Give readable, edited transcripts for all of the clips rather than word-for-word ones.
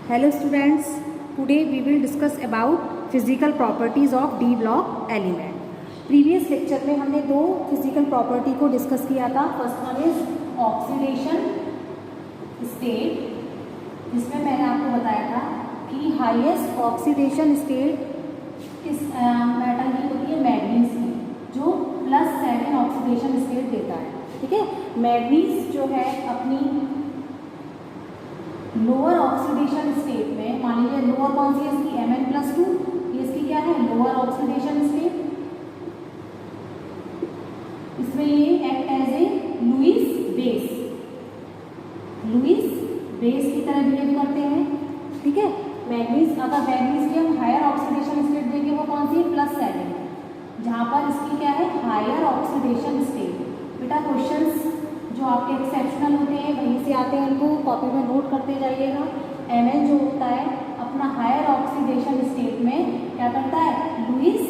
Hello students, today we will discuss about physical properties of D block element. Previous lecture में हमने दो physical property को discuss किया था. First one is oxidation state, जिसमें मैंने आपको बताया था कि हाईएस्ट ऑक्सीडेशन स्टेट इस मेटल की होती है मैग्नीज की, जो +7 ऑक्सीडेशन स्टेट देता है. ठीक है, मैग्नीज जो है अपनी लोअर ऑक्सीडेशन स्टेट में, मान लीजिए लोअर कौन सी है इसकी, Mn+2, ये इसकी क्या है लोअर ऑक्सीडेशन स्टेट. इसमें ये act as a Lewis base की तरह बिहेव करते हैं. ठीक है, मैग्नीज, अगर मैग्नीज की हम हायर ऑक्सीडेशन स्टेट देंगे वो कौन सी है +7, जहाँ पर इसकी क्या है हायर ऑक्सीडेशन स्टेट. बेटा क्वेश्चंस जो आपके एक्सेप्शनल होते हैं वहीं से आते हैं, इनको कॉपी में नोट करते जाइएगा. Mn जो होता है अपना हायर ऑक्सीडेशन स्टेट में क्या करता है, लुईस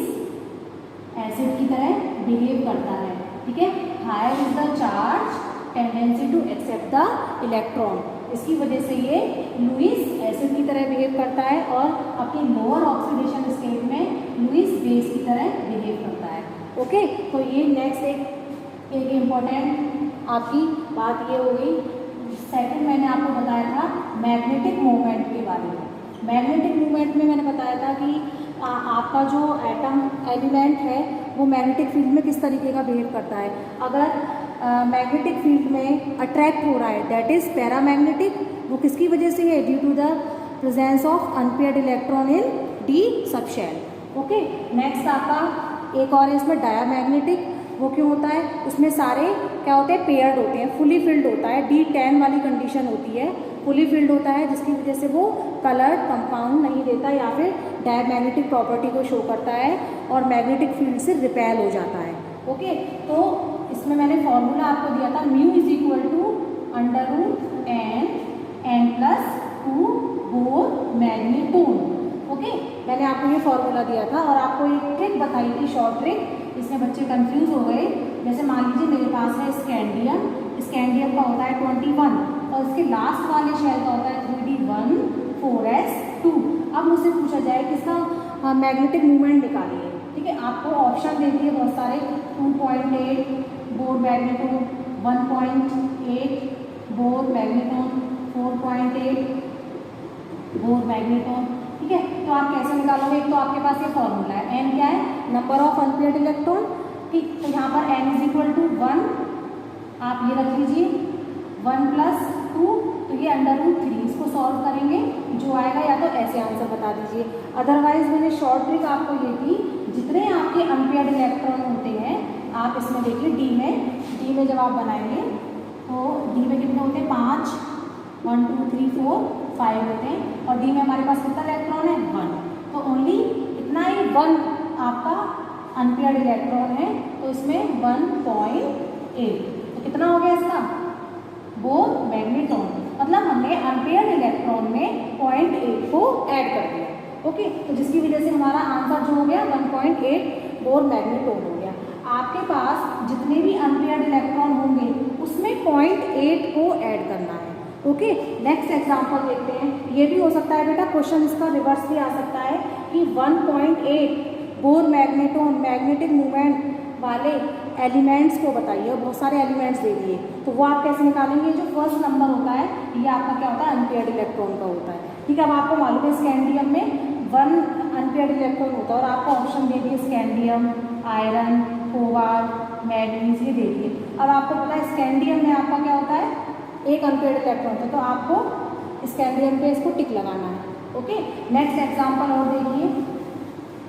एसिड की तरह बिहेव करता है. ठीक है, higher is the charge tendency to accept the electron, इसकी वजह से ये लुईस एसिड की तरह बिहेव करता है और अपनी लोअर ऑक्सीडेशन स्टेट में लुईस बेस की तरह बिहेव करता है. ओके, तो ये नेक्स्ट एक इम्पॉर्टेंट आपकी बात ये हो गई. सेकंड मैंने आपको बताया था मैग्नेटिक मूवमेंट के बारे में. मैग्नेटिक मूवमेंट में मैंने बताया था कि आपका जो एटम एलिमेंट है वो मैग्नेटिक फील्ड में किस तरीके का बिहेव करता है. अगर मैग्नेटिक फील्ड में अट्रैक्ट हो रहा है दैट इज पैरामैग्नेटिक. वो किसकी वजह से है, due to the presence of unpaired electron in d subshell. Okay, next आपका एक और है इसमें डायामैग्नेटिक. वो क्यों होता है, उसमें सारे क्या होते हैं पेयर्ड होते हैं, फुली फिल्ड होता है. D10 वाली कंडीशन होती है, फुली फिल्ड होता है, जिसकी वजह से वो कलर्ड कंपाउंड नहीं देता या फिर डायमैग्नेटिक प्रॉपर्टी को शो करता है और मैग्नेटिक फील्ड से रिपेल हो जाता है. ओके, तो इसमें मैंने फॉर्मूला आपको दिया था μ = √n+2 बोर मैग्नेटोन. ओके, मैंने आपको ये फॉर्मूला दिया था और आपको एक ट्रिक बताई थी, शॉर्ट ट्रिक. इसमें बच्चे कंफ्यूज हो गए. जैसे मान लीजिए मेरे पास है स्कैंडियम का होता है 21 और इसके लास्ट वाले शेल का होता है 3d14s2. अब मुझसे पूछा जाए कि इसका मैग्नेटिक मूवमेंट निकालिए. ठीक है, आपको ऑप्शन दे दिए बहुत सारे, 2.8 bore magneton, 1.8 bore magneton, 4.8 bore magneton. ठीक है, तो आप कैसे निकालोगे. एक तो आपके पास ये फॉर्मूला है, n क्या है, नंबर ऑफ अनपेयर्ड इलेक्ट्रॉन. ठीक, तो यहाँ पर n = 1 आप ये रख लीजिए, 1+2 तो ये √3. इसको सॉल्व करेंगे, जो आएगा या तो ऐसे आंसर बता दीजिए. अदरवाइज मैंने शॉर्ट ट्रिक आपको ये थी, जितने आपके अनपेयर्ड इलेक्ट्रॉन होते हैं आप इसमें देखिए डी में जब आप बनाएंगे तो डी में कितने होते हैं 5, 1 2 3 4 5 होते हैं और डी में हमारे पास कितना इलेक्ट्रॉन है 1. तो ओनली इतना ही 1 आपका अनपेयर्ड इलेक्ट्रॉन है, तो इसमें 1.8 तो कितना हो गया इसका बोर मैग्नेटोन. मतलब हमने अनपेयर्ड इलेक्ट्रॉन में 0.8 को ऐड कर दिया. ओके, तो जिसकी वजह से हमारा आंसर जो हो गया 1.8 बोर मैग्नेटोन हो गया. आपके पास जितने भी अनपेयर्ड इलेक्ट्रॉन होंगे उसमें 0.8 को ऐड करना है. ओके, नेक्स्ट एग्जांपल देखते हैं. ये भी हो सकता है बेटा क्वेश्चन इसका रिवर्स भी आ सकता है कि 1.8 बोर मैग्नेटोन मैग्नेटिक मूवमेंट वाले एलिमेंट्स को बताइए. बहुत सारे एलिमेंट्स दे दिए, तो वो आप कैसे निकालेंगे. जो फर्स्ट नंबर होता है ये आपका क्या होता है अनपेयर्ड इलेक्ट्रॉन का होता है. ठीक है, अब आपको मालूम है स्कैंडियम में 1 अनपेयर्ड इलेक्ट्रॉन होता है और आपको ऑप्शन दे दिए स्कैंडियम, आयरन, कोबाल्ट, मैग्नीज, ये दे दिए. अब आपको पता है स्कैंडियम में आपका क्या होता है एक अनपेयर्ड इलेक्ट्रॉन होता है, तो आपको स्कैंडियम पे इसको टिक लगाना है. ओके, नेक्स्ट एग्जांपल और देखिए,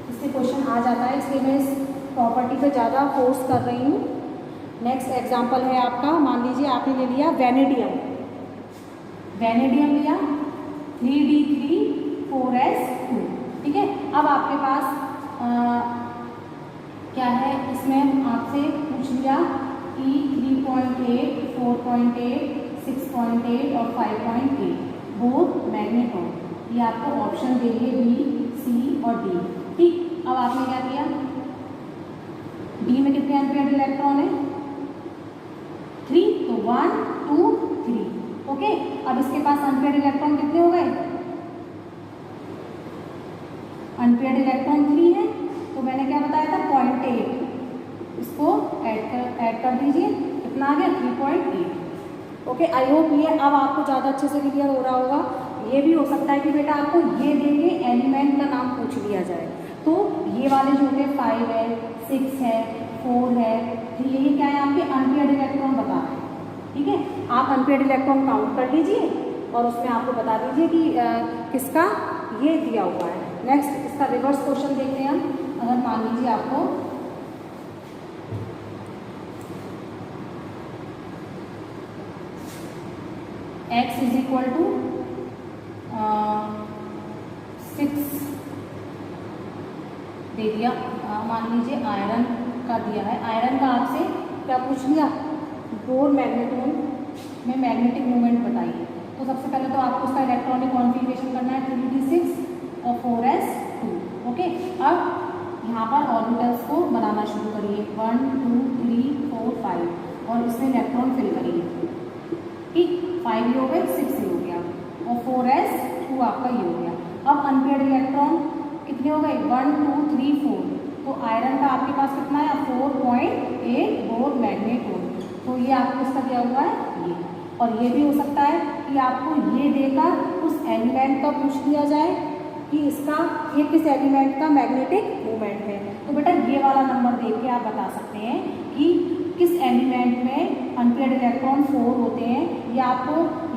इससे क्वेश्चन आ जाता है, इसलिए मैं इस प्रॉपर्टी पे ज़्यादा फोर्स कर रही हूँ. नेक्स्ट एग्जांपल है आपका, मान लीजिए आपने ले लिया वैनेडियम लिया 3d3 4s2. ठीक है, अब आपके पास क्या है, इसमें आपसे पूछ लिया कि 3.8 4.8 6.8 और 5.8 बोर मैग्नेटोन. ये आपको ऑप्शन देंगे B, C और D. ठीक, अब आपने क्या किया, डी में कितने अनपेयर्ड इलेक्ट्रॉन है 3, तो 1 2 3. ओके, अब इसके पास अनपेयर्ड इलेक्ट्रॉन कितने हो गए अनपेयर्ड इलेक्ट्रॉन 3 है, तो मैंने क्या बताया था 0.8, इसको ऐड कर दीजिए, कितना आ गया 3.8। ओके, आई होप ये अब आपको ज़्यादा अच्छे से क्लियर हो रहा होगा। ये भी हो सकता है कि बेटा आपको ये देंगे एलिमेंट का नाम पूछ लिया जाए, तो ये वाले जो होते 5 है, 6 है, 4 है, 3 है, ये क्या है आपके अनपेयर्ड इलेक्ट्रॉन बता रहे हैं। ठीक है, आप अनपेयर्ड इलेक्ट्रॉन काउंट कर लीजिए और उसमें आपको बता दीजिए कि किसका ये दिया हुआ है। नेक्स्ट इसका रिवर्स क्वेश्चन देखते हैं हम। अगर मान लीजिए आपको x इज इक्वल टू 6 दे दिया, मान लीजिए आयरन का दिया है, आयरन का आपसे क्या पूछ लिया, बोर मैग्नेट्रोन में मैग्नेटिक मोमेंट बताइए। तो सबसे पहले तो आपको उसका इलेक्ट्रॉनिक कॉन्फ़िगरेशन करना है 3d6 और 4s2। ओके, अब यहाँ पर ऑर्बिटल्स को बनाना शुरू करिए 1 2 3 4 5 और इसमें इलेक्ट्रॉन फिल करिए। ठीक, 5 ये हो गए, 6 ये हो गया और 4s2 आपका ये हो गया। अब अनपेयर्ड इलेक्ट्रॉन कितने हो गए 1 2 3 4, तो आयरन का आपके पास कितना है 4.8 बोर मैग्नेट्रोन, तो ये आपको इसका दिया हुआ है ये। और ये भी हो सकता है कि आपको ये देकर उस एलिमेंट का पूछ लिया जाए कि इसका ये किस एलिमेंट का मैग्नेटिक मूवमेंट है, तो बेटा ये वाला नंबर देख के आप बता सकते हैं कि किस एलिमेंट में अनपेयर्ड इलेक्ट्रॉन 4 होते हैं, या आपको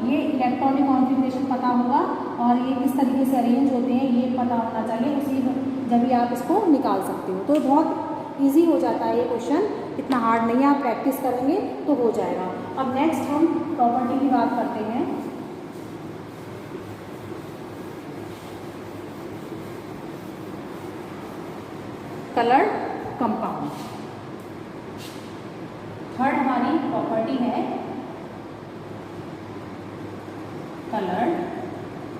ये इलेक्ट्रॉनिक कॉन्फ़िगरेशन पता होगा और ये किस तरीके से अरेंज होते हैं ये पता होना चाहिए, उसी जब भी आप इसको निकाल सकते हो। तो बहुत इजी हो जाता है ये क्वेश्चन, इतना हार्ड नहीं है, आप प्रैक्टिस करेंगे तो हो जाएगा। अब नेक्स्ट हम प्रॉपर्टी की बात करते हैं। कलर्ड कंपाउंड, थर्ड हमारी प्रॉपर्टी है कलर्ड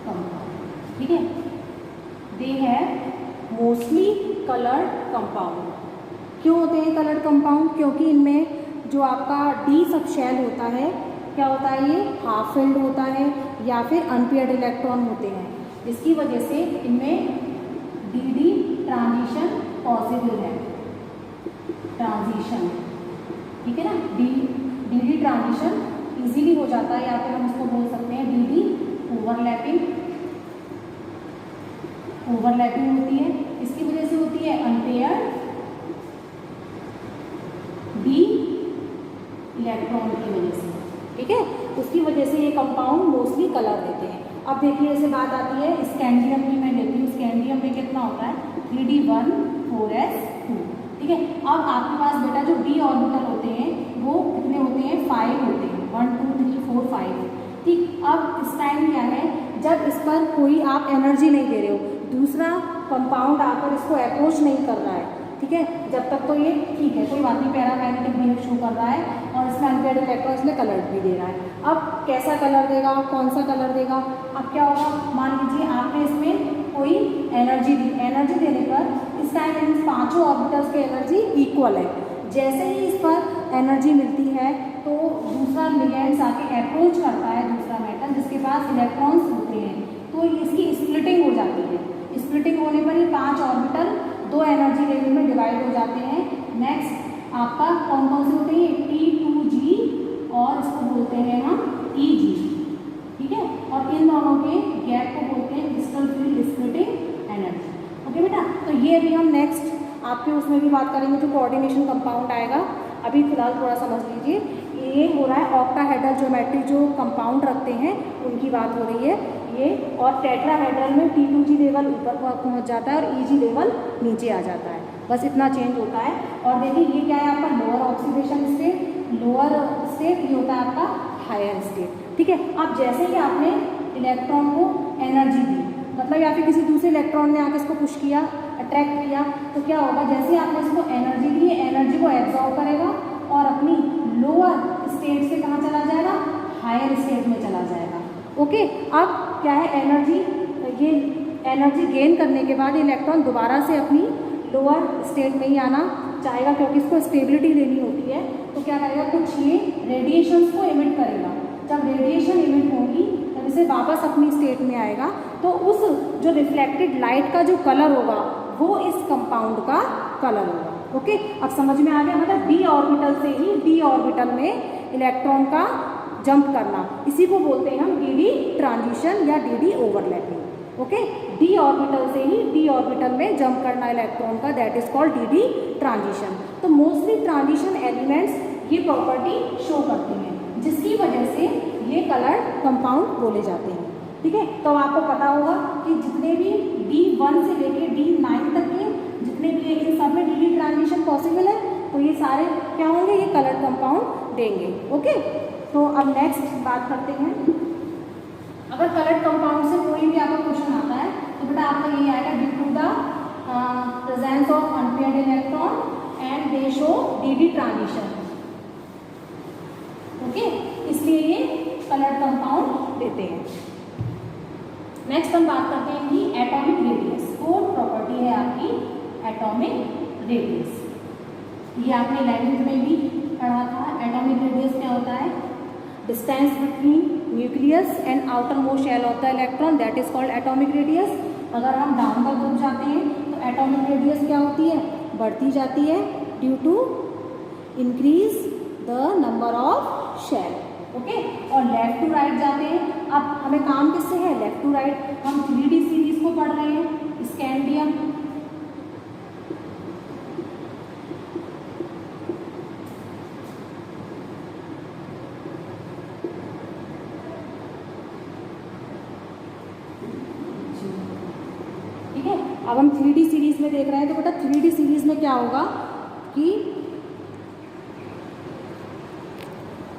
कंपाउंड। ठीक है, दे है मोस्टली कलर्ड कंपाउंड। क्यों होते हैं कलर्ड कंपाउंड, क्योंकि इनमें जो आपका डी सब शेल होता है, क्या होता है ये हाफ फिल्ड होता है या फिर अनपेयर्ड इलेक्ट्रॉन होते हैं, इसकी वजह से इनमें डी ट्रांजिशन पॉसिबल है, ट्रांजिशन, ठीक है ना, डी ट्रांजिशन इजीली हो जाता है, या फिर हम उसको बोल सकते हैं डी ओवरलैपिंग होती है, इसकी वजह से होती है अनपेयर्ड डी इलेक्ट्रॉन की वजह से। ठीक है, उसकी वजह से ये कंपाउंड मोस्टली कलर देते हैं। अब देखिए ऐसे बात आती है स्कैंडियम की, मैं लेती हूँ स्कैंडियम में कितना होता है 3d1 4s2। ठीक है, अब आपके पास बेटा जो डी ऑर्बिटल होते हैं वो कितने होते हैं 5 होते हैं, 1 2 3 4 5। ठीक, अब इस टाइम क्या है, जब इस पर कोई आप एनर्जी नहीं दे रहे हो, दूसरा कंपाउंड आकर इसको अप्रोच नहीं कर रहा है, ठीक है, जब तक तो ये ठीक है, कोई बात नहीं, पैरामैग्नेटिक वेव शो कर रहा है और इसमें अनपेयर्ड इलेक्ट्रॉन इसमें कलर भी दे रहा है। अब कैसा कलर देगा, कौन सा कलर देगा, अब क्या होगा, मान लीजिए आपने इसमें कोई एनर्जी दी, एनर्जी देने पर इस टाइम इन पांचों ऑर्बिटल्स की एनर्जी इक्वल है। जैसे ही इस पर एनर्जी मिलती है तो दूसरा लिगेंड्स आके अप्रोच करता है दूसरा मेटल जिसके पास इलेक्ट्रॉन्स होते हैं, तो इसकी स्प्लिटिंग हो जाती है। स्प्लिटिंग होने पर ये 5 ऑर्बिटल 2 एनर्जी लेवल में डिवाइड हो जाते हैं। नेक्स्ट आपका कौन कौन से होते हैं, T2G और इसको बोलते हैं हम EG। ठीक है, और इन दोनों के गैप को बोलते हैं crystal field splitting energy. Okay बेटा, तो ये अभी हम नेक्स्ट आपके उसमें भी बात करेंगे जो कोऑर्डिनेशन कंपाउंड आएगा। अभी फिलहाल थोड़ा समझ लीजिए, ये हो रहा है ऑक्टाहेड्रल ज्योमेट्री जो कंपाउंड रखते हैं उनकी बात हो रही है ये, और टेट्राहेड्रल में T2G लेवल ऊपर पहुंच जाता है और EG लेवल नीचे आ जाता है, बस इतना चेंज होता है। और देखिए ये क्या है आपका lower oxidation state, lower state ये होता है आपका हायर स्टेट। ठीक है, अब जैसे ही आपने इलेक्ट्रॉन को एनर्जी दी, मतलब या फिर किसी दूसरे इलेक्ट्रॉन ने आके इसको पुश किया, अट्रैक्ट किया, तो क्या होगा, जैसे ही आपने इसको एनर्जी दी, एनर्जी को एब्जॉर्ब करेगा और अपनी लोअर स्टेट से कहाँ चला जाएगा, हायर स्टेट में चला जाएगा। ओके, अब क्या है एनर्जी, ये एनर्जी गेन करने के बाद इलेक्ट्रॉन दोबारा से अपनी लोअर स्टेट में ही आना चाहेगा, क्योंकि इसको स्टेबिलिटी लेनी होती है। तो क्या करेगा, कुछ ये रेडिएशंस को इमिट करेगा। जब रेडिएशन इमिट होगी तब इसे वापस अपनी स्टेट में आएगा तो उस जो रिफ्लेक्टेड लाइट का जो कलर होगा वो इस कंपाउंड का कलर होगा। ओके, अब समझ में आ गया। मतलब डी ऑर्बिटल से ही डी ऑर्बिटल में इलेक्ट्रॉन का जंप करना, इसी को बोलते हैं हम डी ट्रांजिशन या D overlapping. Okay, D orbital से ही डी ऑर्बिटल में जंप करना इलेक्ट्रॉन का, that is called D transition. तो मोस्टली ट्रांजिशन एलिमेंट्स ये प्रॉपर्टी शो करते हैं, जिसकी वजह से ये कलर्ड कंपाउंड बोले जाते हैं। ठीक है, तो आपको पता होगा कि जितने भी D1 से लेके D9 तक के जितने भी इन सब में डी ट्रांजिशन पॉसिबल है, तो ये सारे क्या होंगे, ये कलर्ड कंपाउंड देंगे। ओके, तो अब नेक्स्ट बात करते हैं। अगर कलर्ड कंपाउंड से कोई भी आपका क्वेश्चन आता है तो बेटा आपका ये आएगा due to the presence of unpaired electron and they show the transition. Okay, इसलिए ये कलर्ड कंपाउंड देते हैं। नेक्स्ट हम बात करते हैं कि एटॉमिक रेडियस। फोर्थ प्रॉपर्टी है आपकी एटॉमिक रेडियस। ये आपने 11th में भी पढ़ा था। एटॉमिक रेडियस क्या होता है, distance between nucleus and outermost shell of the electron, that is called atomic radius. अगर हम डाउन द ग्रुप जाते हैं तो एटॉमिक रेडियस क्या होती है, बढ़ती जाती है due to increase the number of shell. Okay, और लेफ्ट टू राइट जाते हैं। अब हमें काम किससे है, लेफ्ट टू राइट। हम 3D सीरीज को पढ़ रहे हैं, स्कैंडियम, ठीक है। अब हम 3D सीरीज में देख रहे हैं, तो बेटा 3D सीरीज में क्या होगा कि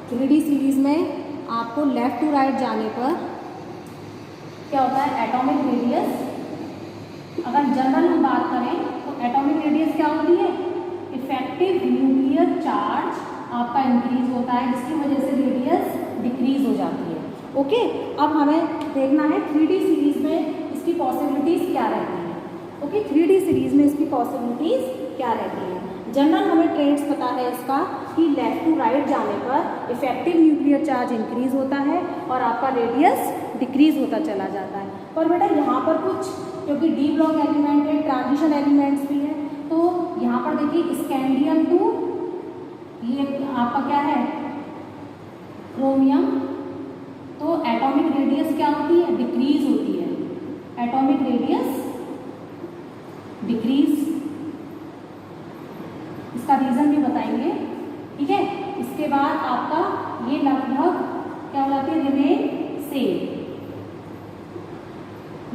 3D सीरीज में आपको लेफ्ट टू राइट जाने पर क्या होता है, एटॉमिक रेडियस। अगर जनरल हम बात करें तो एटॉमिक रेडियस क्या होती है, इफेक्टिव न्यूक्लियर चार्ज आपका इंक्रीज होता है, जिसकी वजह से रेडियस डिक्रीज हो जाती है। ओके, अब हमें देखना है 3D सीरीज में इसकी पॉसिबिलिटीज क्या रहती है। ओके, 3D सीरीज में इसकी पॉसिबिलिटीज क्या रहती है। जनरल हमें ट्रेड्स पता है इसका कि लेफ्ट टू राइट जाने पर इफेक्टिव न्यूक्लियर चार्ज इंक्रीज होता है और आपका रेडियस डिक्रीज होता चला जाता है। पर बेटा यहाँ पर कुछ, क्योंकि डी ब्लॉक एलिमेंट है, ट्रांजिशन एलिमेंट्स भी है, तो यहाँ पर देखिए स्कैंडियम टू ये आपका क्या है, क्रोमियम, तो एटॉमिक रेडियस क्या होती है, डिक्रीज होती है। एटॉमिक रेडियस डिक्रीज, इसका रीजन भी बताएंगे। ठीक है, इसके बाद आपका ये लगभग क्या हो जाती है, रिमेन सेम,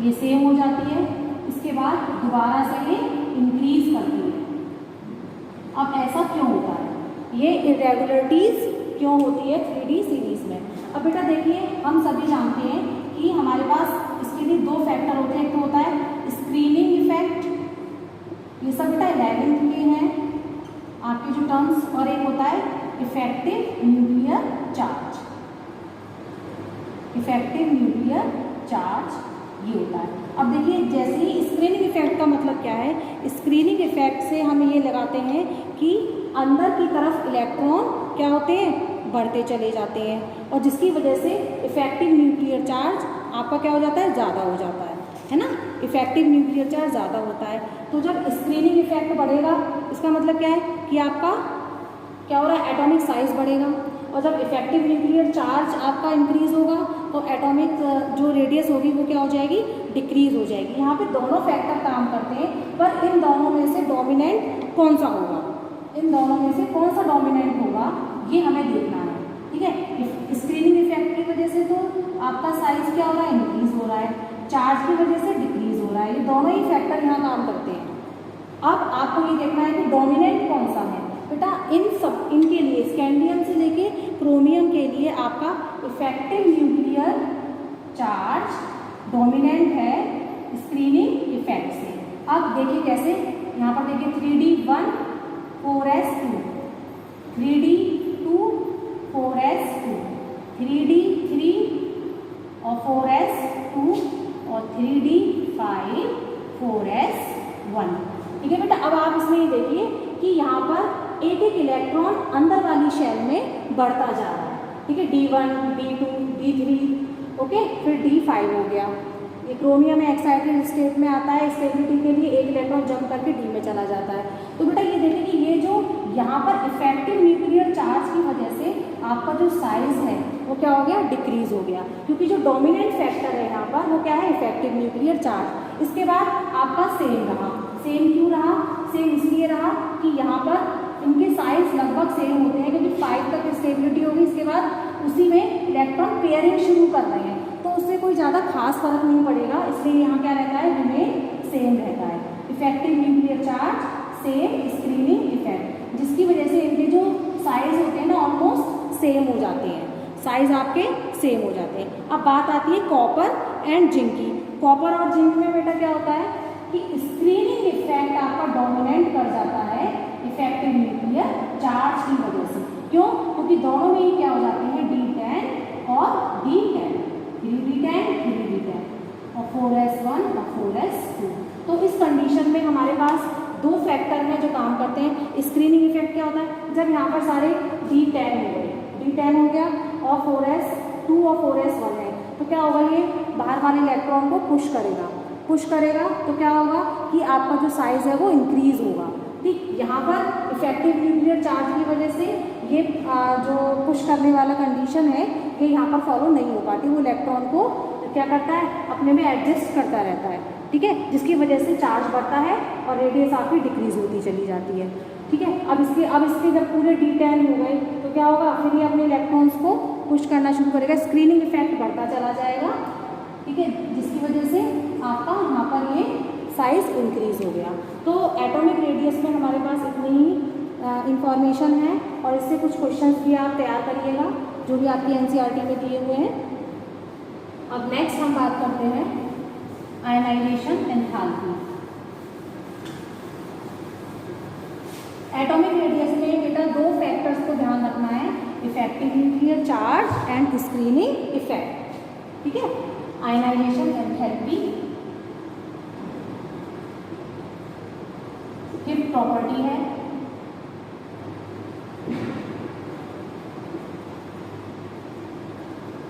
ये सेम हो जाती है। इसके बाद दोबारा से ये इंक्रीज करती है। अब ऐसा क्यों होता है, ये इरेगुलरिटीज क्यों होती है 3D सीरीज में। अब बेटा देखिए, हम सभी जानते हैं कि हमारे पास इसके लिए दो फैक्टर होते हैं। एक तो होता है स्क्रीनिंग इफेक्ट, ये सब बेटा 11th के हैं आपके जो टर्म्स, और एक होता है effective nuclear charge. Effective nuclear charge ये होता है। अब देखिए, जैसे ही स्क्रीनिंग इफेक्ट का मतलब क्या है, स्क्रीनिंग इफेक्ट से हम ये लगाते हैं कि अंदर की तरफ इलेक्ट्रॉन क्या होते हैं, बढ़ते चले जाते हैं, और जिसकी वजह से इफेक्टिव न्यूक्लियर चार्ज आपका क्या हो जाता है, ज़्यादा हो जाता है ना। इफेक्टिव न्यूक्लियर चार्ज ज़्यादा होता है। तो जब स्क्रीनिंग इफेक्ट बढ़ेगा, इसका मतलब क्या है कि आपका क्या हो रहा है, एटॉमिक साइज बढ़ेगा, और जब इफेक्टिव न्यूक्लियर चार्ज आपका इंक्रीज होगा तो एटॉमिक जो रेडियस होगी वो क्या हो जाएगी, डिक्रीज हो जाएगी। यहाँ पे दोनों फैक्टर काम करते हैं, पर इन दोनों में से डोमिनेंट कौन सा होगा, इन दोनों में से कौन सा डोमिनेंट होगा ये हमें देखना है। ठीक है, स्क्रीनिंग इफेक्ट की वजह से तो आपका साइज क्या हो रहा है, इंक्रीज हो रहा है, चार्ज की वजह से डिक्रीज हो रहा है। ये दोनों ही फैक्टर यहाँ काम करते हैं। अब आपको ये देखना है कि डोमिनेंट कौन सा है। बेटा इनके लिए, स्कैंडियम से लेके क्रोमियम के लिए आपका इफेक्टिव न्यूक्लियर चार्ज डोमिनेंट है स्क्रीनिंग इफेक्ट से। अब देखिए कैसे, यहाँ पर देखिए 3D1 4s2, 3D2 4s2, 3D3 और 4s2 और 3D5 4s1। ठीक है बेटा, अब आप इसमें ये देखिए कि यहाँ पर एक एक इलेक्ट्रॉन अंदर वाली शेल में बढ़ता जा रहा है। ठीक है, D1, D2, D3, ओके, फिर D5 हो गया। ये क्रोमियम एक्साइटेड स्टेट में आता है, स्टेबिलिटी के लिए एक इलेक्ट्रॉन जंप करके D में चला जाता है। तो बेटा ये देखिए कि ये जो यहाँ पर इफेक्टिव न्यूक्लियर चार्ज की वजह से आपका जो साइज है वो क्या हो गया, डिक्रीज हो गया, क्योंकि जो डोमिनेंट फैक्टर है यहाँ पर वो क्या है, इफेक्टिव न्यूक्लियर चार्ज। इसके बाद आपका सेम रहा। सेम क्यों रहा, सेम इसलिए रहा कि यहाँ पर इनके साइज लगभग सेम होते हैं, क्योंकि 5 तक स्टेबिलिटी होगी, इसके बाद उसी में इलेक्ट्रॉन पेयरिंग शुरू कर रहे हैं, तो उससे कोई ज़्यादा खास फर्क नहीं पड़ेगा, इसलिए यहाँ क्या रहता है, रिमेन सेम रहता है। Effective nuclear charge same, screening effect, जिसकी वजह से इनके जो साइज होते हैं ना ऑलमोस्ट सेम हो जाते हैं, साइज आपके सेम हो जाते हैं। अब बात आती है कॉपर एंड जिंक की। कॉपर और जिंक में बेटा क्या होता है कि स्क्रीनिंग इफेक्ट आपका डोमिनेट कर जाता है इफेक्टिव न्यूक्लियर चार्ज की वजह से। क्यों, क्योंकि दोनों में ही क्या हो जाते हैं, D10 और D10, 3D10 3D10 और 4s1 और 4s2। तो इस कंडीशन में हमारे पास दो फैक्टर हैं जो काम करते हैं। स्क्रीनिंग इफेक्ट क्या होता है, जब यहाँ पर सारे D10 हो गए, D10 हो गया और 4s2 और 4s1 है, तो क्या होगा, ये बाहर वाले इलेक्ट्रॉन को पुश करेगा। पुश करेगा तो क्या होगा कि आपका जो साइज है वो इंक्रीज होगा। ठीक, यहाँ पर इफेक्टिव न्यूक्लियर चार्ज की वजह से ये जो पुश करने वाला कंडीशन है ये यहाँ पर फॉलो नहीं हो पाती, वो इलेक्ट्रॉन को क्या करता है, अपने में एडजस्ट करता रहता है। ठीक है, जिसकी वजह से चार्ज बढ़ता है और रेडियस आपकी डिक्रीज होती चली जाती है। ठीक है, अब इसके जब पूरे D10 हो गए तो क्या होगा, फिर ये अपने इलेक्ट्रॉन्स को पुश करना शुरू करेगा, स्क्रीनिंग इफेक्ट बढ़ता चला जाएगा। ठीक है, जिसकी वजह से आपका यहाँ पर ये साइज इंक्रीज हो गया। तो एटॉमिक रेडियस में हमारे पास इतनी ही इंफॉर्मेशन है, और इससे कुछ क्वेश्चंस भी आप तैयार करिएगा जो भी आपकी NCERT में दिए हुए हैं। अब नेक्स्ट हम बात करते हैं आयनाइजेशन एंथैल्पी। एटॉमिक रेडियस में बेटा दो फैक्टर्स को ध्यान रखना है, effective nuclear charge and screening effect. ठीक है, आयनाइजेशन एंथैल्पी फिफ्थ प्रॉपर्टी है।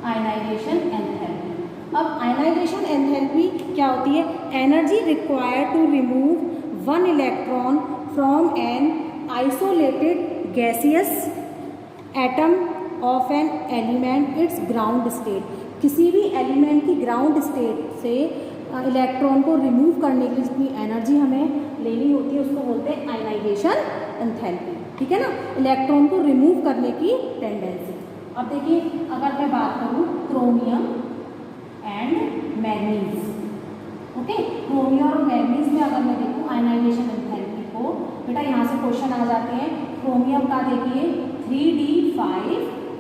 Ionisation enthalpy. अब आयनाइजेशन एंथैल्पी क्या होती है, energy required to remove one electron from an isolated gaseous atom of an element its ground state. किसी भी element की ग्राउंड स्टेट से इलेक्ट्रॉन को रिमूव करने के लिए जितनी एनर्जी हमें लेनी होती है उसको बोलते हैं आयनाइजेशन एंथैल्पी। ठीक है ना, इलेक्ट्रॉन को रिमूव करने की टेंडेंसी। अब देखिए, अगर मैं बात करूँ chromium and manganese, okay, chromium और मैग्नीज में अगर मैं देखूँ आयनाइजेशन एंथैल्पी को, बेटा यहाँ से क्वेश्चन आ जाते हैं। क्रोमियम का देखिए 3d5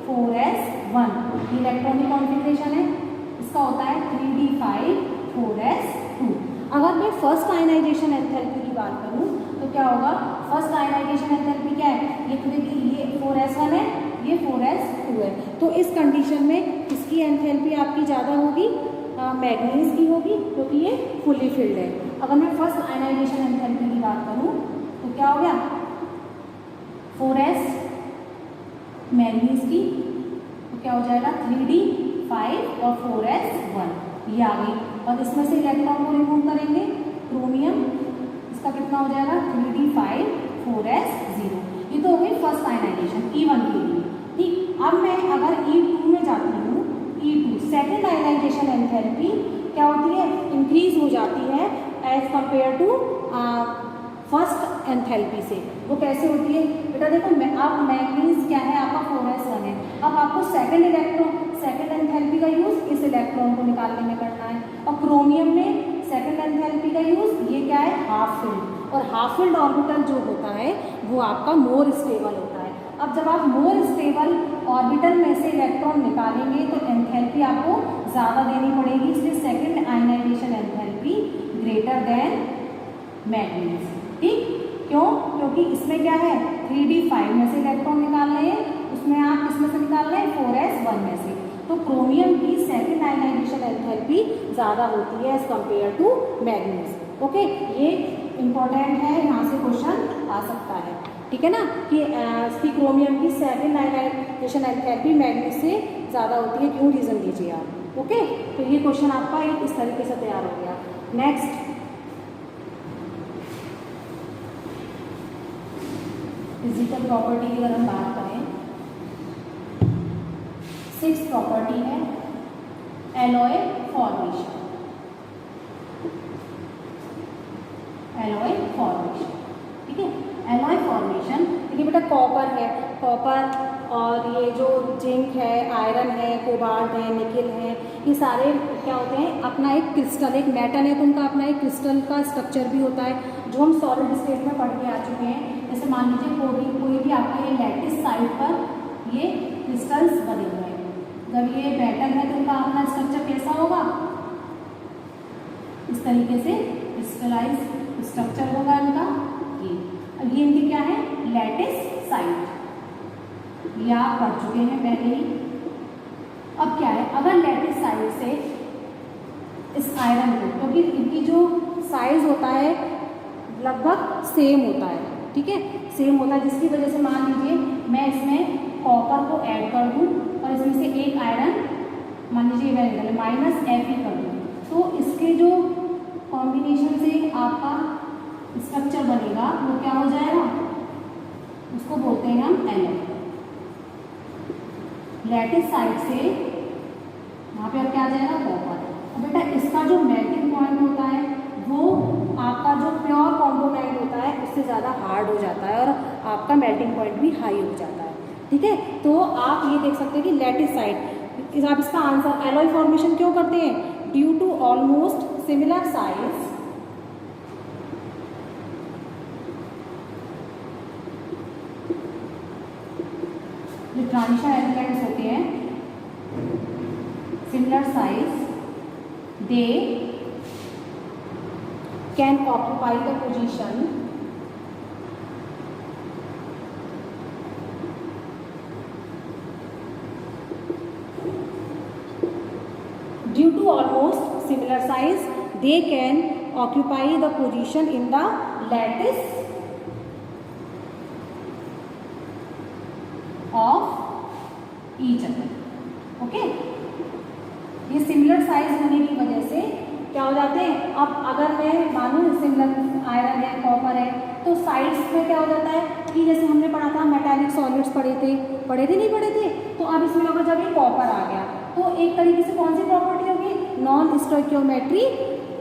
4s1 इलेक्ट्रॉनिक कॉन्फ़िगरेशन है, इसका होता है 3d5 4s2। अगर मैं फर्स्ट आयनाइजेशन एंथैल्पी की बात करूँ तो क्या होगा, फर्स्ट आयनाइजेशन एंथैल्पी क्या है, ये तो देखिए ये 4s1 है, ये 4s2 है। तो इस कंडीशन में किसकी एंथैल्पी आपकी ज़्यादा होगी, मैग्नीज की होगी, क्योंकि ये फुली फिल्ड है। अगर मैं फर्स्ट आयनाइजेशन एंथैल्पी की बात करूँ तो क्या हो गया, 4s मैग्नीज की, तो क्या हो जाएगा 3d5 और 4s1, ये आ गई। और इसमें से इलेक्ट्रॉन को रिमूव करेंगे, क्रोमियम, इसका कितना हो जाएगा 3d5 4s0। ये तो हो गई फर्स्ट आयनाइजेशन E1 के लिए। ठीक, अब मैं अगर E2 में जाती हूँ, E2 सेकेंड आयनाइजेशन एंथैल्पी क्या होती है, इंक्रीज हो जाती है as compare to first enthalpy से। वो कैसे होती है बेटा, देखो अब मैग्नीज क्या है आपका 4s1 है, अब आपको सेकेंड एंथैल्पी का यूज़ इस इलेक्ट्रॉन को निकालने में करना है। और क्रोमियम में सेकेंड एंथैल्पी का यूज़ ये क्या है, हाफ फिल्ड, और हाफ फिल्ड ऑर्बिटल जो होता है वो आपका मोर स्टेबल होता है। अब जब आप मोर स्टेबल ऑर्बिटल में से इलेक्ट्रॉन निकालेंगे तो एंथैल्पी आपको ज़्यादा देनी पड़ेगी, इसलिए second ionisation enthalpy greater than manganese. ठीक, क्यों, क्योंकि इसमें क्या है 3d5 में से इलेक्ट्रॉन निकालने हैं, उसमें आप किसमें से निकाल रहे हैं, 4s1 में से। तो क्रोमियम की सेकेंड आयनाइजेशन एंथैल्पी ज़्यादा होती है as compare to manganese. Okay, ये इंपॉर्टेंट है, यहाँ से क्वेश्चन आ सकता है। ठीक है ना, कि क्रोमियम की सेकेंड आयनाइजेशन एंथैल्पी मैग्नीज से ज़्यादा होती है, क्यों, रीज़न दीजिए आप। ओके, तो ये क्वेश्चन आपका एक इस तरीके से तैयार हो गया। नेक्स्ट फिजिकल प्रॉपर्टी की अगर हम बात करें, 6th प्रॉपर्टी है एलॉय फॉर्मेशन। एलॉय फॉर्मेशन, ठीक है, एलॉय फॉर्मेशन। देखिए बेटा कॉपर है, कॉपर और ये जो जिंक है, आयरन है, कोबाल्ट है, निकिल है, ये सारे क्या होते हैं, अपना एक क्रिस्टल, एक मेटल है तो उनका अपना एक क्रिस्टल का स्ट्रक्चर भी होता है जो हम सॉलिड स्टेट में पढ़ के आ चुके हैं। जैसे मान लीजिए कोई भी आपका ये लैटिस साइड पर ये क्रिस्टल्स बने हुए हैं, जब ये मेटल है तो उनका अपना स्ट्रक्चर कैसा होगा, इस तरीके से क्रिस्टलाइज स्ट्रक्चर होगा इनका। ये इनकी क्या है, लैटिस साइड, ये आप पढ़ चुके हैं पहले ही। अब क्या है, अगर लैटिस साइड से इस आयरन को, क्योंकि इनकी जो साइज होता है लगभग सेम होता है, ठीक है, सेम होता है, जिसकी वजह से मान लीजिए मैं इसमें कॉपर को ऐड कर दूं और इसमें से एक आयरन मान लीजिए अवेलेबल है -Fe कर दूं, तो इसके जो कॉम्बिनेशन से आपका स्ट्रक्चर बनेगा वो क्या हो जाएगा, उसको बोलते हैं हम एलॉय। लैटिस साइड से वहाँ पे अब क्या आ जाएगा, कॉपर। अब बेटा इसका जो मेल्टिंग पॉइंट होता है वो आपका जो प्योर कॉम्पोनेंट होता है उससे ज़्यादा हार्ड हो जाता है और आपका मेल्टिंग पॉइंट भी हाई हो जाता है, ठीक है। तो आप ये देख सकते हैं कि लैटिस साइड, आप इसका आंसर एलॉय फॉर्मेशन क्यों करते हैं, due to almost similar size जो ट्रांजिशन एलिमेंट्स होते हैं, similar size, they can occupy the position due to almost similar size, they can occupy the position in the lattice of each other. Okay, ये similar size होने की वजह से क्या हो जाते हैं, अब अगर मैं मानूं सिमिलर आयरन है, कॉपर है, तो साइड्स में क्या हो जाता है कि जैसे हमने पढ़ा था मेटालिक सॉलिड्स पढ़े थे नहीं पढ़े थे, तो अब इसमें अगर जब ये कॉपर आ गया तो एक तरीके से कौन सी प्रॉपर्टी होगी, नॉन स्टोइकियोमेट्री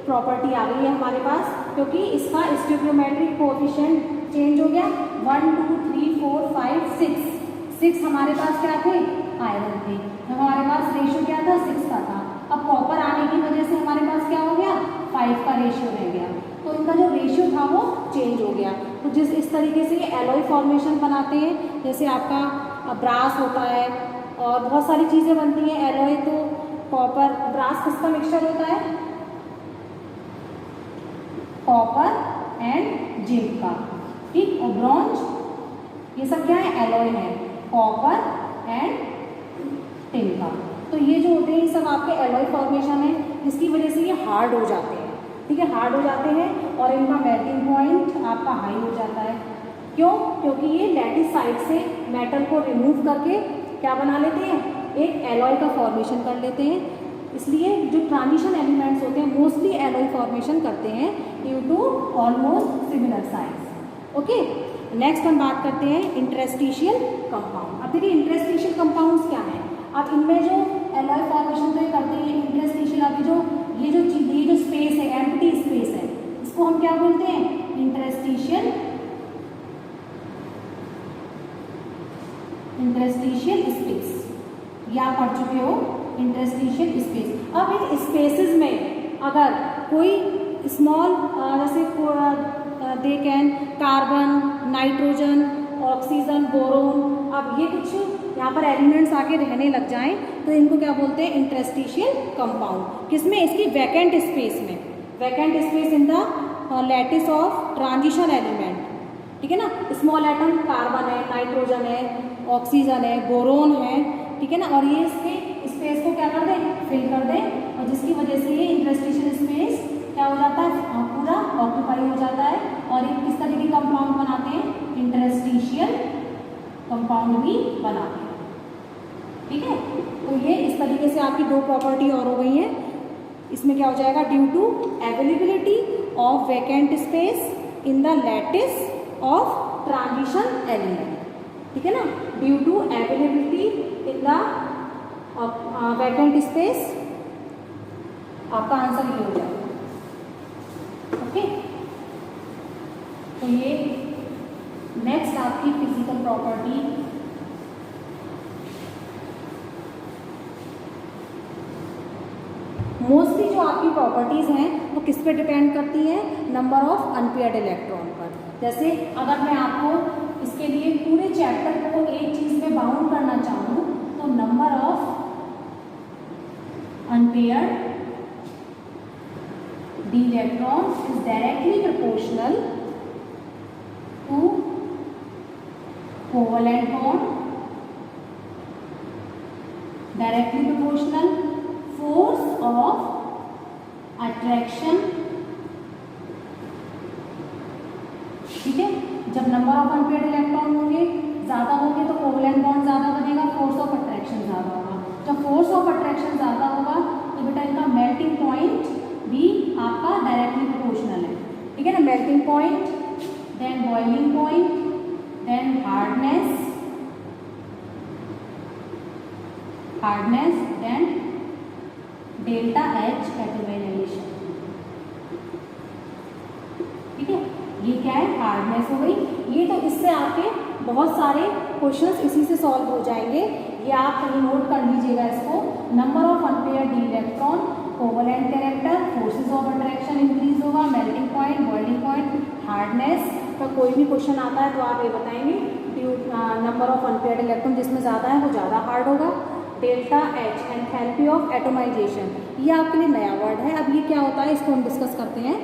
प्रॉपर्टी आ गई है हमारे पास, क्योंकि इसका स्टोइकियोमेट्रिक कोएफिशिएंट चेंज हो गया। 1 2 3 4 5 6 हमारे पास क्या थे, आयरन थे, तो हमारे पास रेशियो क्या था, 6 का था। अब कॉपर आने की वजह से हमारे पास क्या हो गया, 5 का रेशियो रह गया, तो इनका जो रेशियो था वो चेंज हो गया। तो इस तरीके से ये एलॉय फॉर्मेशन बनाते हैं, जैसे आपका ब्रास होता है और बहुत सारी चीज़ें बनती हैं एलॉय। तो कॉपर ब्रास किसका मिक्सचर होता है, कॉपर एंड जिंक का, ठीक, और ब्रॉन्ज, ये सब क्या है, एलॉय है, कॉपर एंड टिन का। तो ये जो होते हैं ये सब आपके एलॉय फॉर्मेशन है, जिसकी वजह से ये हार्ड हो जाते हैं, ठीक है, हार्ड हो जाते हैं और इनका मेल्टिंग पॉइंट आपका हाई हो जाता है। क्यों, क्योंकि ये लैटिस साइड से मेटल को रिमूव करके क्या बना लेते हैं, एक एलॉय का फॉर्मेशन कर लेते हैं। इसलिए जो ट्रांजिशन एलिमेंट्स होते हैं मोस्टली एलॉय फॉर्मेशन करते हैं due to almost similar size. Okay, next हम बात करते हैं इंटरस्टिशियल कंपाउंड। अब देखिए इंटरस्टिशियल कंपाउंड्स क्या हैं, अब इनमें जो एलॉय फॉर्मेशन तो ये करते हैं, इंटरस्टिशियल अभी जो ये जो स्पेस है, एम्प्टी स्पेस है, इसको हम क्या बोलते हैं, इंटरस्टिशियल स्पेस, ये आप पढ़ चुके हो, इंटरस्टिशियल स्पेस। अब इन स्पेसेस में अगर कोई स्मॉल जैसे they can carbon, nitrogen, oxygen, boron, अब ये कुछ यहाँ पर एलिमेंट्स आके रहने लग जाएं तो इनको क्या बोलते हैं, इंटरस्टिशियल कंपाउंड। किसमें, इसकी वैकेंट स्पेस में, vacant space in the lattice of transition element, ठीक है ना। स्मॉल एटम कार्बन है, नाइट्रोजन है, ऑक्सीजन है, बोरोन है, ठीक है ना, और ये इसके स्पेस को क्या कर दें, फिल कर दें, और जिसकी वजह से ये इंटरस्टिशियल स्पेस क्या हो जाता है, पूरा ऑक्यूपाई हो जाता है और एक किस तरह की कंपाउंड बनाते हैं, इंटरस्टिशियल कंपाउंड भी बनाते हैं, ठीक है। तो ये इस तरीके से आपकी दो प्रॉपर्टी और हो गई हैं। इसमें क्या हो जाएगा, due to availability of vacant space in the lattice of transition element, ठीक है ना, due to availability in the vacant space, आपका आंसर ये हो जाएगा। ओके, तो ये नेक्स्ट आपकी फिजिकल प्रॉपर्टी मोस्टली जो आपकी प्रॉपर्टीज़ हैं वो किस पे डिपेंड करती हैं, नंबर ऑफ अनपेयर्ड इलेक्ट्रॉन पर। जैसे अगर मैं आपको इसके लिए पूरे चैप्टर को एक चीज़ में बाउंड करना चाहूँ तो number of unpaired d electron is directly proportional to covalent bond, directly proportional force of attraction, ठीक है। जब नंबर ऑफ अनपेयर्ड इलेक्ट्रॉन होंगे ज़्यादा होंगे तो कोवेलेंट बॉन्ड ज़्यादा बनेगा, फोर्स ऑफ अट्रैक्शन ज़्यादा होगा। जब फोर्स ऑफ अट्रैक्शन ज़्यादा होगा तो बेटा इनका मेल्टिंग पॉइंट भी आपका डायरेक्टली प्रोपोर्शनल है, ठीक है ना। Melting point, then boiling point, then hardness, then delta H atomisation, ठीक है। ये क्या है, हार्डनेस हो गई। ये तो इससे आपके बहुत सारे क्वेश्चंस इसी से सॉल्व हो जाएंगे, ये आप कहीं नोट कर लीजिएगा इसको। Number of unpaired d electron, covalent character, forces of attraction increase होगा, melting point, boiling point, hardness का कोई भी क्वेश्चन आता है तो आप ये बताएंगे नंबर ऑफ अनपेयर्ड इलेक्ट्रॉन जिसमें ज़्यादा है वो ज़्यादा हार्ड होगा। Delta H, enthalpy of atomization, ये आपके लिए नया वर्ड है। अब ये क्या होता है इसको हम डिस्कस करते हैं।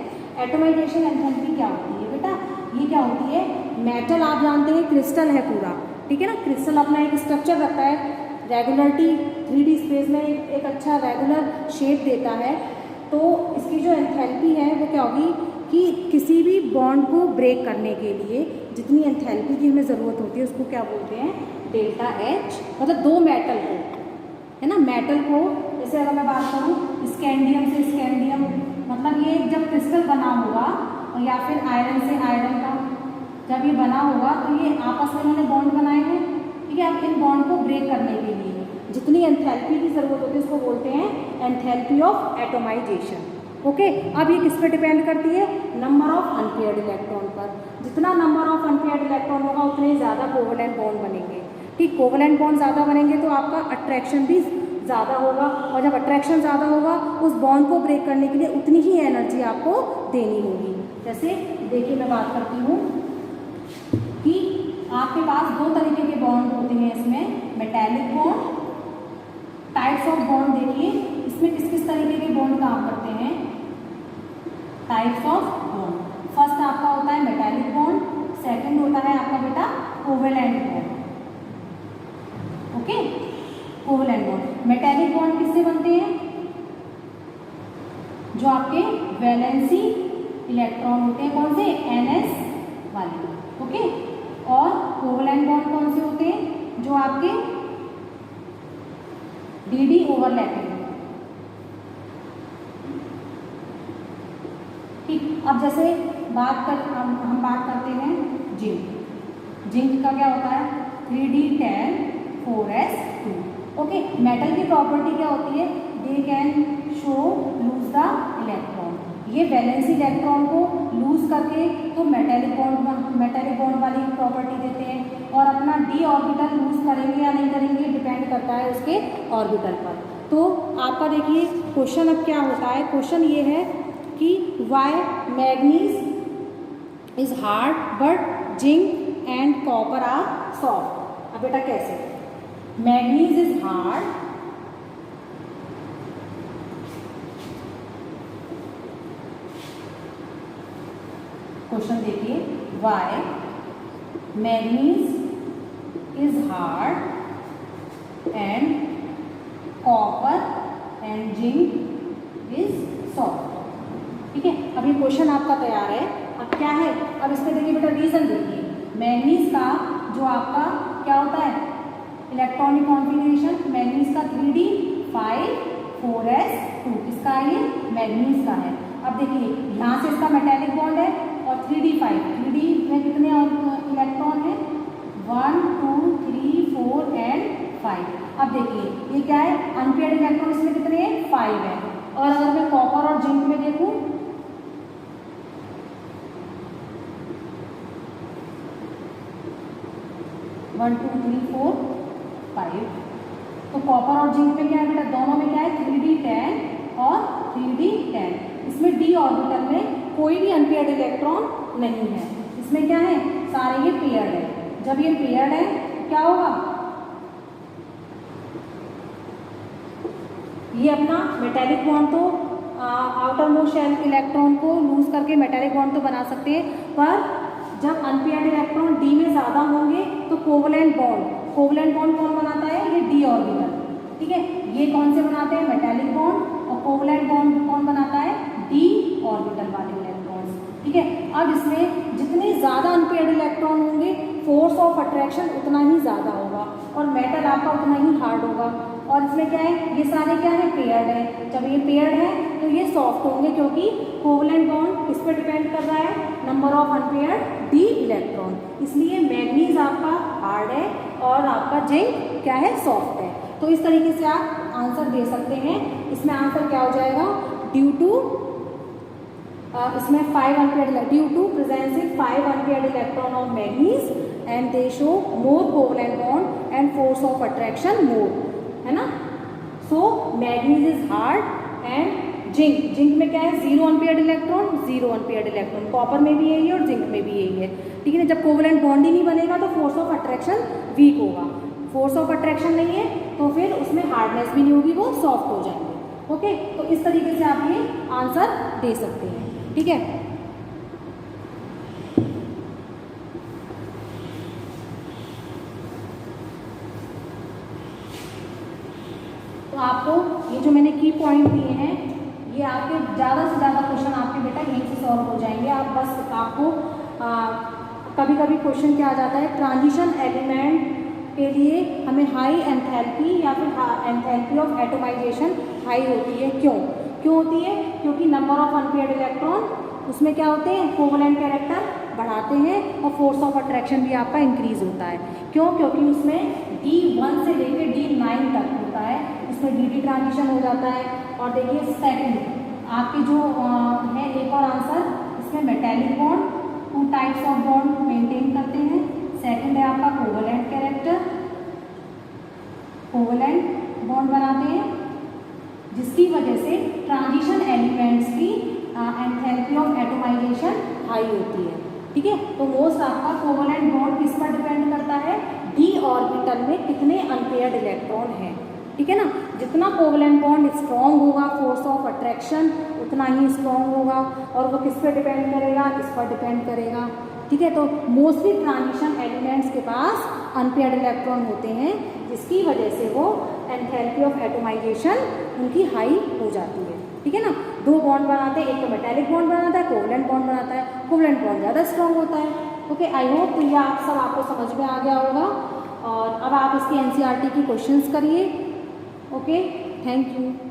एटोमाइजेशन एंथैल्पी क्या होती है बेटा, ये क्या होती है, मेटल आप जानते हैं क्रिस्टल है पूरा, ठीक है ना। क्रिस्टल अपना एक स्ट्रक्चर रखता है, रेगुलरिटी 3D स्पेस में एक अच्छा रेगुलर शेप देता है। तो इसकी जो एंथैल्पी है वो क्या होगी कि किसी भी बॉन्ड को ब्रेक करने के लिए जितनी एंथैल्पी की हमें ज़रूरत होती है उसको क्या बोलते हैं, डेल्टा एच। मतलब दो मेटल को, है ना, मेटल को, जैसे अगर मैं बात करूँ स्कैंडियम से स्कैंडियम, मतलब ये जब क्रिस्टल बना होगा और या फिर आयरन से आयरन का जब ये बना होगा तो ये आपस में इन्होंने बॉन्ड बनाए हैं, ठीक है। अब इन बॉन्ड को ब्रेक करने के लिए जितनी एंथैल्पी की ज़रूरत होती है उसको बोलते हैं एंथैल्पी ऑफ एटोमाइजेशन। ओके, अब ये किस पर डिपेंड करती है, नंबर ऑफ अनपेयर्ड इलेक्ट्रॉन पर। जितना नंबर ऑफ अनपेयर्ड इलेक्ट्रॉन होगा उतने ज़्यादा कोवेलेंट बॉन्ड बनेंगे, ठीक। कोवेलेंट बॉन्ड ज़्यादा बनेंगे तो आपका अट्रैक्शन भी ज़्यादा होगा, और जब अट्रैक्शन ज़्यादा होगा उस बॉन्ड को ब्रेक करने के लिए उतनी ही एनर्जी आपको देनी होगी। जैसे देखिए मैं बात करती हूँ कि आपके पास दो तरीके के बॉन्ड होते हैं इसमें, metallic bond, types of bond देखिए इसमें किस किस तरीके के बॉन्ड काम करते हैं, टाइप्स ऑफ बॉन्ड। फर्स्ट आपका होता है मेटालिक बॉन्ड, सेकंड होता है आपका बेटा covalent bond. Okay, covalent bond, metallic bond किससे बनते हैं, जो आपके वैलेंसी इलेक्ट्रॉन होते हैं, कौन से, NS वाले, ओके। और कोवेलेंट बॉन्ड कौन से होते हैं, जो आपके DD ओवरलैपिंग, ठीक। अब जैसे हम बात करते हैं जिंक। जिंक का क्या होता है, 3D10 4s2, ओके। मेटल की प्रॉपर्टी क्या होती है, they can show lose the electron, ये वैलेंसी इलेक्ट्रॉन को लूज करके तो मेटालिक बॉन्ड वाली प्रॉपर्टी देते हैं, और अपना d ऑर्बिटल लूज करेंगे या नहीं करेंगे डिपेंड करता है उसके ऑर्बिटल पर। तो आपका देखिए क्वेश्चन अब क्या होता है, क्वेश्चन ये है कि why manganese is hard but zinc and copper are soft. अब बेटा कैसे, मैग्नीज इज हार्ड, क्वेश्चन देखिए, why manganese is hard and copper and zinc is soft, ठीक है। अब ये क्वेश्चन आपका तैयार है। अब क्या है, अब इसमें देखिए बेटा रीजन देखिए, मैग्नीज का जो आपका क्या होता है इलेक्ट्रॉनिक कॉन्फ़िगरेशन, मैग्नीज का 3D 5 4s2, किसका है ये? मैग्नीज का है। अब देखिए यहाँ से इसका मेटेलिक बॉन्ड है और 3d5, 3d में कितने और इलेक्ट्रॉन है? 1 2 3 4 एंड 5। अब देखिए ये क्या है? अनपेयर्ड इलेक्ट्रॉन इसमें कितने हैं? 5 है। और अगर मैं कॉपर और जिंक में देखूं, one two three four five, तो कॉपर और जिंक में क्या है बेटा? दोनों में क्या है? 3d10 और 3d10। इसमें d ऑर्बिटल में कोई भी अनपेयर्ड इलेक्ट्रॉन नहीं है। इसमें क्या है? सारे ये पेयर्ड है। जब ये पेयर्ड है तो क्या होगा? ये अपना मेटेलिक बॉन्ड तो आउटर मोस्ट शेल इलेक्ट्रॉन को लूज करके मेटेलिक बॉन्ड तो बना सकते हैं, पर जब अनपेयर्ड इलेक्ट्रॉन d में ज़्यादा होंगे तो कोवलेंट बॉन्ड कौन बनाता है? ये d ऑर्बिटल, ठीक है। ये कौन से बनाते हैं? Metallic bond. और कोवलेंट बॉन्ड कौन बनाता है? d ऑर्बिटल वाले इलेक्ट्रॉन्स, ठीक है। अब इसमें जितने ज़्यादा अनपेयर्ड इलेक्ट्रॉन होंगे फोर्स ऑफ अट्रैक्शन उतना ही ज़्यादा होगा और मेटल आपका उतना ही हार्ड होगा। और इसमें क्या है? ये सारे क्या है? पेयर्ड है। जब ये पेयर्ड है तो ये सॉफ्ट होंगे, क्योंकि कोवलेंट बॉन्ड किस पर डिपेंड कर रहा है? Number of unpaired d electron. इसलिए मैग्नीज आपका हार्ड है और आपका जिंक क्या है? सॉफ्ट है। तो इस तरीके से आप आंसर दे सकते हैं। इसमें आंसर क्या हो जाएगा? ड्यू टू इसमें 5 unpaired, due to presence 5 unpaired electron of manganese and they show more covalent bond and force of attraction more, है ना। So manganese is hard and zinc में क्या है? 0 unpaired electron, 0 unpaired electron. Copper में भी यही है और जिंक में भी यही है, ठीक है ना। जब कोवलेंट बॉन्ड ही नहीं बनेगा तो फोर्स ऑफ अट्रैक्शन वीक होगा। फोर्स ऑफ अट्रैक्शन नहीं है तो फिर उसमें हार्डनेस भी नहीं होगी, वो सॉफ्ट हो जाएंगे। ओके, तो इस तरीके से आप ये आंसर दे सकते हैं, ठीक है। तो आपको ये जो मैंने की पॉइंट दिए हैं, ये आपके ज़्यादा से ज़्यादा क्वेश्चन आपके बेटा यहीं से सॉल्व हो जाएंगे। आप बस आपको कभी कभी क्वेश्चन क्या आ जाता है, ट्रांजिशन एलिमेंट के लिए हमें हाई एंथैल्पी या फिर एंथैल्पी ऑफ एटोमाइजेशन हाई होती है। क्यों होती है? क्योंकि नंबर ऑफ अनपेयर्ड इलेक्ट्रॉन उसमें क्या होते हैं? कोवलेंट कैरेक्टर बढ़ाते हैं और फोर्स ऑफ अट्रैक्शन भी आपका इंक्रीज होता है। क्यों? क्योंकि उसमें D1 से लेकर D9 तक होता है, उसमें dd ट्रांजिशन हो जाता है। और देखिए सेकंड आपके जो है एक और आंसर, इसमें metallic bond 2 types of bond maintain करते हैं। सेकंड है आपका कोवलेंट कैरेक्टर, कोवलेंट बॉन्ड बनाते हैं, जिसकी वजह से ट्रांजिशन एलिमेंट्स की एंथैल्पी ऑफ एटोमाइजेशन हाई होती है, ठीक है। तो मोस्ट आपका कोवलेंट बॉन्ड किस पर डिपेंड करता है? d ऑर्बिटल में कितने अनपेयर्ड इलेक्ट्रॉन हैं, ठीक है ना। जितना कोवलेंट बॉन्ड स्ट्रॉन्ग होगा, फोर्स ऑफ अट्रैक्शन उतना ही स्ट्रॉन्ग होगा। और वो किस पर डिपेंड करेगा? इस पर डिपेंड करेगा, ठीक है। तो मोस्टली ट्रांजिशन एलिमेंट्स के पास अनपेयर्ड इलेक्ट्रॉन होते हैं, जिसकी वजह से वो एंथैल्पी ऑफ एटोमाइजेशन उनकी हाई हो जाती है, ठीक है ना। 2 बॉन्ड बनाते हैं, एक तो मेटेलिक बॉन्ड बनाता है, कोवलेंट बॉन्ड बनाता है। कोवलेंट बॉन्ड ज़्यादा स्ट्रॉन्ग होता है। ओके, आई होप तो ये आप सब आपको समझ में आ गया होगा। और अब आप इसकी NCERT की क्वेश्चंस करिए। Okay, thank you.